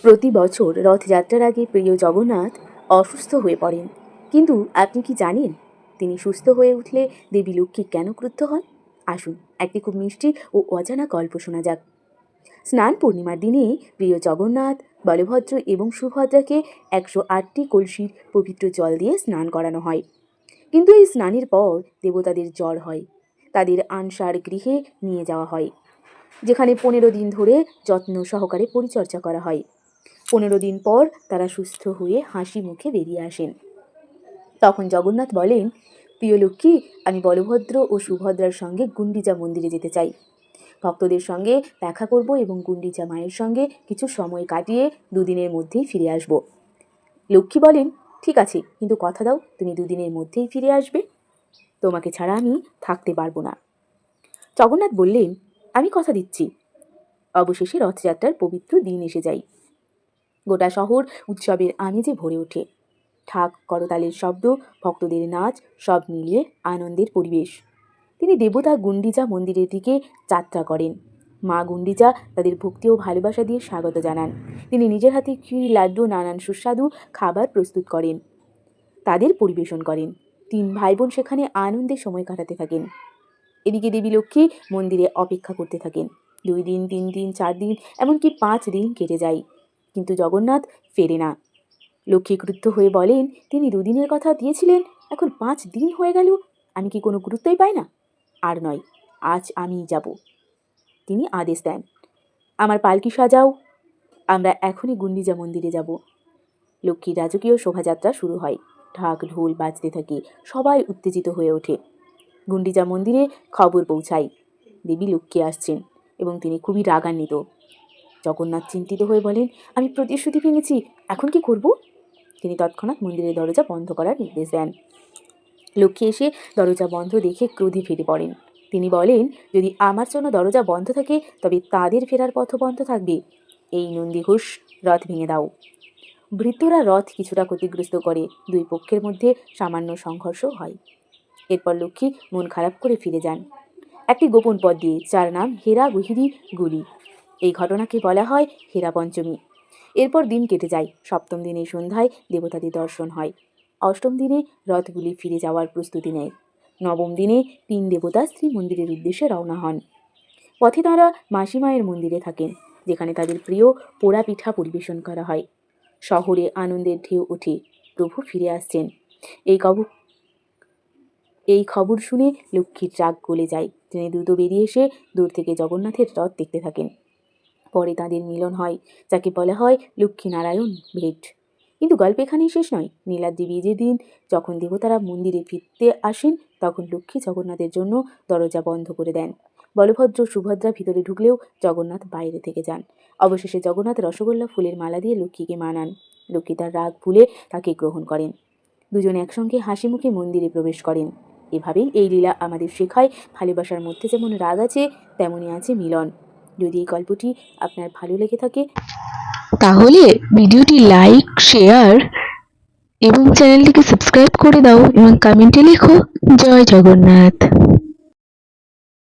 প্রতি বছর রথযাত্রার আগে প্রিয় জগন্নাথ অসুস্থ হয়ে পড়েন। কিন্তু আপনি কি জানেন তিনি সুস্থ হয়ে উঠলে দেবী লক্ষ্মী কেন ক্রুদ্ধ হন? আসুন একটি খুব মিষ্টি ও অজানা গল্প শোনা যাক। স্নান পূর্ণিমার দিনে প্রিয় জগন্নাথ, বলভদ্র এবং সুভদ্রাকে 108টি কলসির পবিত্র জল দিয়ে স্নান করানো হয়। কিন্তু এই স্নানের পর দেবতাদের জ্বর হয়। তাদের আনসার গৃহে নিয়ে যাওয়া হয়, যেখানে 15 দিন ধরে যত্ন সহকারে পরিচর্যা করা হয়। 15 দিন পর তারা সুস্থ হয়ে হাসি মুখে বেরিয়ে আসেন। তখন জগন্নাথ বলেন, প্রিয় লক্ষ্মী, আমি বলভদ্র ও সুভদ্রার সঙ্গে গুন্ডিচা মন্দিরে যেতে চাই। ভক্তদের সঙ্গে দেখা করব এবং গুন্ডিচা মায়ের সঙ্গে কিছু সময় কাটিয়ে দুদিনের মধ্যেই ফিরে আসব। লক্ষ্মী বলেন, ঠিক আছে, কিন্তু কথা দাও তুমি দুদিনের মধ্যেই ফিরে আসবে। তোমাকে ছাড়া আমি থাকতে পারবো না। জগন্নাথ বললেন, আমি কথা দিচ্ছি। অবশেষে রথযাত্রার পবিত্র দিন এসে যায়। গোটা শহর উৎসবের আমেজে ভরে ওঠে। ঢাক, করতালের শব্দ, ভক্তদের নাচ, সব মিলিয়ে আনন্দের পরিবেশ। তিনি দেবতা গুন্ডিচা মন্দিরের দিকে যাত্রা করেন। মা গুন্ডিচা তাদের ভক্তি ও ভালোবাসা দিয়ে স্বাগত জানান। তিনি নিজের হাতে ক্ষীর, লাড্ডু, নানান সুস্বাদু খাবার প্রস্তুত করেন, তাদের পরিবেশন করেন। 3 ভাই বোন সেখানে আনন্দে সময় কাটাতে থাকেন। এদিকে দেবী লক্ষ্মী মন্দিরে অপেক্ষা করতে থাকেন। 2 দিন, 3 দিন, 4 দিন, এমনকি 5 দিন কেটে যায়, কিন্তু জগন্নাথ ফেরে না। লক্ষ্মী ক্রুদ্ধ হয়ে বলেন, তিনি 2 দিনের কথা দিয়েছিলেন, এখন 5 দিন হয়ে গেল, আমি কি কোনো গুরুত্বই পাই না? আর নয়, আজ আমিই যাব। তিনি আদেশ দেন, আমার পালকি সাজাও, আমরা এখনই গুন্ডিচা মন্দিরে যাব। লক্ষ্মীর রাজকীয় শোভাযাত্রা শুরু হয়। ঢাক ঢোল বাজতে থাকে, সবাই উত্তেজিত হয়ে ওঠে। গুন্ডিচা মন্দিরে খবর পৌঁছায়, দেবী লক্ষ্মী আসছেন এবং তিনি খুবই রাগান্বিত। জগন্নাথ চিন্তিত হয়ে বলেন, আমি প্রতিশ্রুতি ভেঙেছি, এখন কি করব? তিনি তৎক্ষণাৎ মন্দিরের দরজা বন্ধ করার নির্দেশ দেন। লক্ষ্মী এসে দরজা বন্ধ দেখে ক্রোধে ফেটে পড়েন। তিনি বলেন, যদি আমার জন্য দরজা বন্ধ থাকে তবে তাদের ফেরার পথ বন্ধ থাকবে। এই নন্দীঘোষ, রথ ভেঙে দাও। ভৃত্যরা রথ কিছুটা ক্ষতিগ্রস্ত করে। 2 পক্ষের মধ্যে সামান্য সংঘর্ষ হয়। এরপর লক্ষ্মী মন খারাপ করে ফিরে যান একটি গোপন পথ দিয়ে, যার নাম হেরা গুহিরি গুলি। এই ঘটনাকে বলা হয় হেরা পঞ্চমী। এরপর দিন কেটে যায়। 7ম দিনের সন্ধ্যায় দেবতাদের দর্শন হয়। 8ম দিনে রথগুলি ফিরে যাওয়ার প্রস্তুতি নেয়। 9ম দিনে 3 দেবতা শ্রী মন্দিরের উদ্দেশ্যে রওনা হন। পথে তাঁরা মাসিমায়ের মন্দিরে থাকেন, যেখানে তাদের প্রিয় পোড়া পিঠা পরিবেশন করা হয়। শহরে আনন্দের ঢেউ ওঠে, প্রভু ফিরে আসছেন। এই খবর শুনে লক্ষ্মীর রাগ গলে যায়। তিনি দ্রুত বেরিয়ে এসে দূর থেকে জগন্নাথের রথ দেখতে থাকেন। পরে তাদের মিলন হয়, যাকে বলা হয় লক্ষ্মীনারায়ণ ভেট। কিন্তু গল্প এখানেই শেষ নয়। নীলাদ্রি বিজের দিন যখন দেবতারা মন্দিরে ফিরতে আসেন, তখন লক্ষ্মী জগন্নাথের জন্য দরজা বন্ধ করে দেন। বলভদ্র, সুভদ্রা ভিতরে ঢুকলেও জগন্নাথ বাইরে থেকে যান। অবশেষে জগন্নাথ রসগোল্লা ফুলের মালা দিয়ে লক্ষ্মীকে মানান। লক্ষ্মী তার রাগ ভুলে তাকে গ্রহণ করেন। দুজনে একসঙ্গে হাসি মুখে মন্দিরে প্রবেশ করেন। এভাবেই এই লীলা আমাদের শেখায়, ভালোবাসার মধ্যে যেমন রাগ আছে, তেমনই আছে মিলন। যদি এই গল্পটি আপনার ভালো লেগে থাকে তাহলে ভিডিওটি লাইক, শেয়ার এবং চ্যানেলটিকে সাবস্ক্রাইব করে দাও এবং কমেন্টে লেখো জয় জগন্নাথ।